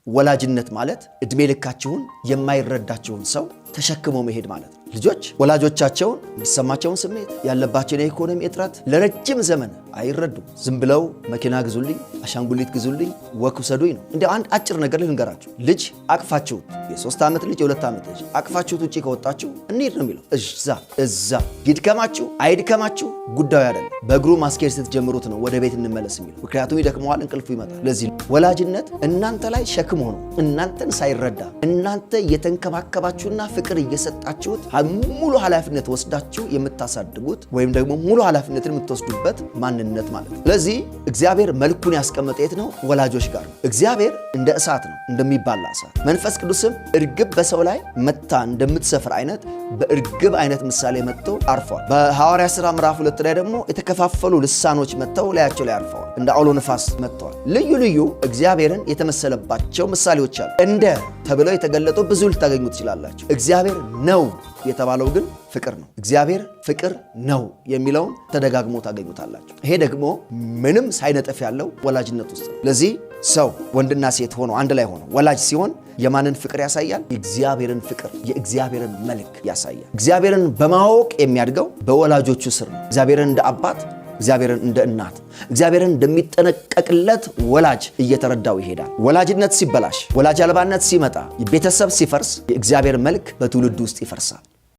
ወላጅነት ማለት እድሜ ልካችሁን የማይረዳችሁን ሰው ተሸክሞ መሄድ ማለት ነው። ልጆች ወላጆቻቸውን የሚሰማቸውን ስሜት ያለባቸውን የኢኮኖሚ እጥረት ለረጅም ዘመን አይረዱም። ዝም ብለው መኪና ግዙልኝ፣ አሻንጉሊት ግዙልኝ፣ ወክ ውሰዱኝ ነው። እንደ አንድ አጭር ነገር ልንገራችሁ። ልጅ አቅፋችሁት የ3 ዓመት ልጅ የ2 ዓመት ልጅ አቅፋችሁት ውጪ ከወጣችሁ እንሂድ ነው የሚለው። እዛ ይድከማችሁ አይድከማችሁ ጉዳዩ አይደለም። በእግሩ ማስኬድ ስትጀምሩት ነው ወደ ቤት እንመለስ የሚለው። ምክንያቱም ይደክመዋል፣ እንቅልፉ ይመጣል። ለዚህ ወላጅነት እናንተ ላይ ሸክም ሆኖ እናንተን ሳይረዳ እናንተ እየተንከባከባችሁና ፍቅር እየሰጣችሁት ሙሉ ኃላፊነት ወስዳችሁ የምታሳድጉት ወይም ደግሞ ሙሉ ኃላፊነትን የምትወስዱበት ማንነት ማለት ነው። ስለዚህ እግዚአብሔር መልኩን ያስቀመጠ የት ነው? ወላጆች ጋር ነው። እግዚአብሔር እንደ እሳት ነው፣ እንደሚባላ እሳት። መንፈስ ቅዱስም እርግብ በሰው ላይ መታ እንደምትሰፍር አይነት በእርግብ አይነት ምሳሌ መጥቶ አርፏል። በሐዋርያ ሥራ ምዕራፍ 2 ላይ ደግሞ የተከፋፈሉ ልሳኖች መጥተው ላያቸው ላይ አርፈዋል። እንደ አውሎ ነፋስ መጥተዋል። ልዩ ልዩ እግዚአብሔርን የተመሰለባቸው ምሳሌዎች አሉ። እንደ ተብለው የተገለጡ ብዙ ልታገኙ ትችላላችሁ። እግዚአብሔር ነው የተባለው ግን ፍቅር ነው። እግዚአብሔር ፍቅር ነው የሚለውን ተደጋግሞ ታገኙታላችሁ። ይሄ ደግሞ ምንም ሳይነጥፍ ያለው ወላጅነት ውስጥ ነው። ለዚህ ሰው ወንድና ሴት ሆኖ አንድ ላይ ሆኖ ወላጅ ሲሆን የማንን ፍቅር ያሳያል? የእግዚአብሔርን ፍቅር፣ የእግዚአብሔርን መልክ ያሳያል። እግዚአብሔርን በማወቅ የሚያድገው በወላጆቹ ስር ነው። እግዚአብሔርን እንደ አባት፣ እግዚአብሔርን እንደ እናት፣ እግዚአብሔርን እንደሚጠነቀቅለት ወላጅ እየተረዳው ይሄዳል። ወላጅነት ሲበላሽ፣ ወላጅ አልባነት ሲመጣ፣ ቤተሰብ ሲፈርስ የእግዚአብሔር መልክ በትውልድ ውስጥ ይፈርሳል።